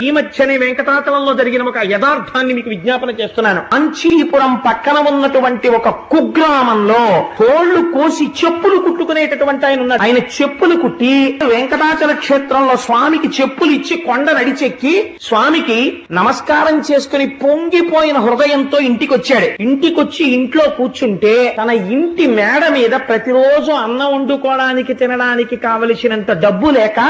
ఈ మధ్యనే వెంకటాచలంలో జరిగిన ఒక యథార్థాన్ని మీకు విజ్ఞాపన చేస్తున్నాను. అంచీపురం పక్కన ఉన్నటువంటి ఒక కుగ్రామంలో తోళ్లు కోసి చెప్పులు కుట్టుకునేటటువంటి ఆయన ఉన్నాడు. ఆయన చెప్పులు కుట్టి వెంకటాచల క్షేత్రంలో స్వామికి చెప్పులు ఇచ్చి కొండ నడిచెక్కి స్వామికి నమస్కారం చేసుకుని పొంగిపోయిన హృదయంతో ఇంటికొచ్చాడు. ఇంటికొచ్చి ఇంట్లో కూర్చుంటే తన ఇంటి మేడ మీద ప్రతిరోజు అన్నం వండుకోవడానికి తినడానికి కావలసినంత డబ్బు లేక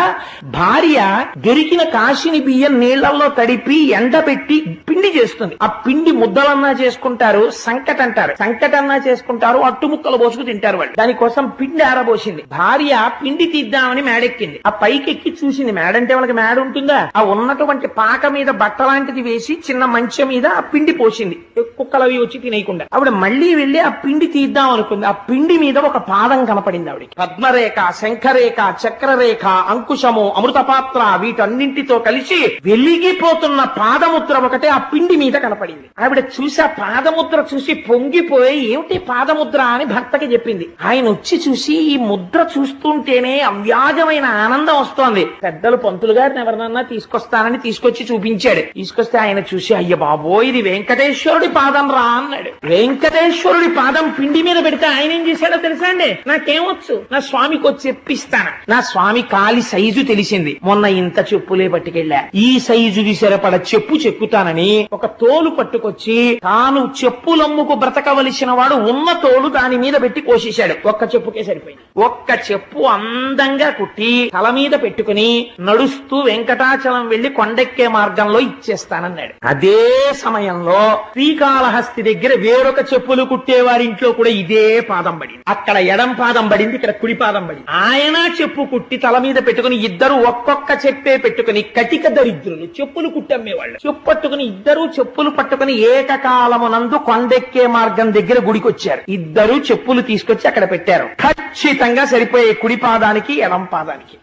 భార్య దొరికిన కాశీని బియ్యం నీళ్లలో తడిపి ఎండబెట్టి పిండి చేస్తుంది. ఆ పిండి ముద్దలన్నా చేసుకుంటారు, సంకట అంటారు, సంకటన్నా చేసుకుంటారు, అట్టు ముక్కలు పోసుకు తింటారు వాళ్ళు. దానికోసం పిండి ఆరబోసింది. భార్య పిండి తీద్దామని మేడెక్కింది. ఆ పైకెక్కి చూసింది. మేడంటే వాళ్ళకి మేడ ఉంటుందా? ఆ ఉన్నటువంటి పాక మీద బట్ట లాంటిది వేసి చిన్న మంచం మీద ఆ పిండి పోసింది, కుక్కలు అవి వచ్చి తినేయకుండా. ఆవిడ మళ్లీ వెళ్లి ఆ పిండి తీద్దాం అనుకుంది. ఆ పిండి మీద ఒక పాదం కనపడింది ఆవిడకి. పద్మరేఖ, శంఖరేఖ, చక్రరేఖ, అంకుశము, అమృతపాత్ర వీటన్నింటితో కలిసి వెలిగిపోతున్న పాదముద్ర ఒకటే ఆ పిండి మీద కనపడింది. ఆవిడ చూసి ఆ పాదముద్ర చూసి పొంగిపోయి ఏమిటి పాదముద్ర అని భర్తకి చెప్పింది. ఆయన వచ్చి చూసి ఈ ముద్ర చూస్తుంటేనే అవ్యాజమైన ఆనందం వస్తోంది. పెద్దలు పంతులు గారిని ఎవరినన్నా తీసుకొస్తానని తీసుకొచ్చి చూపించాడు. తీసుకొస్తే ఆయన చూసి అయ్య బాబో ఇది వెంకటేశ్వరుడి పాదం రా అన్నాడు. వెంకటేశ్వరుడి పాదం పిండి మీద పెడితే ఆయన ఏం చేశాడో తెలుసా అండి? నాకేమొచ్చు, నా స్వామికి వచ్చి చెప్పిస్తాను. నా స్వామి కాలి సైజు తెలిసింది. మొన్న ఇంత చెప్పులే పట్టుకెళ్ళా, ఈ సైజుకి సరిపడ చెప్పు చెక్కుతానని ఒక తోలు పట్టుకొచ్చి తాను చెప్పులమ్ముకు బ్రతకవలసిన వాడు ఉన్న తోలు దాని మీద పెట్టి కోసేశాడు. ఒక్క చెప్పుకే సరిపోయింది. ఒక్క చెప్పు అందంగా కుట్టి తల మీద పెట్టుకుని నడుస్తూ వెంకటాచలం వెళ్లి కొండెక్కే మార్గంలో ఇచ్చేస్తానన్నాడు. అదే సమయంలో శ్రీకాళహస్తి దగ్గర వేరొక చెప్పులు కుట్టేవారింట్లో కూడా ఇదే పాదం పడింది. అక్కడ ఎడం పాదం పడింది, ఇక్కడ కుడి పాదం పడింది. ఆయన చెప్పు కుట్టి తల మీద పెట్టుకుని ఇద్దరు ఒక్కొక్క చెప్పే పెట్టుకుని కటిక దరిద్రులు చెప్పులు కుట్టమ్మేవాళ్ళు చెప్పట్టుకుని ఇద్దరు చెప్పులు పట్టుకుని ఏకకాలమునందు కొండెక్కే మార్గం దగ్గర గుడికొచ్చారు. ఇద్దరు చెప్పులు తీసుకొచ్చి అక్కడ పెట్టారు. ఖచ్చితంగా సరిపోయే కుడి పాదానికి ఎడం పాదానికి.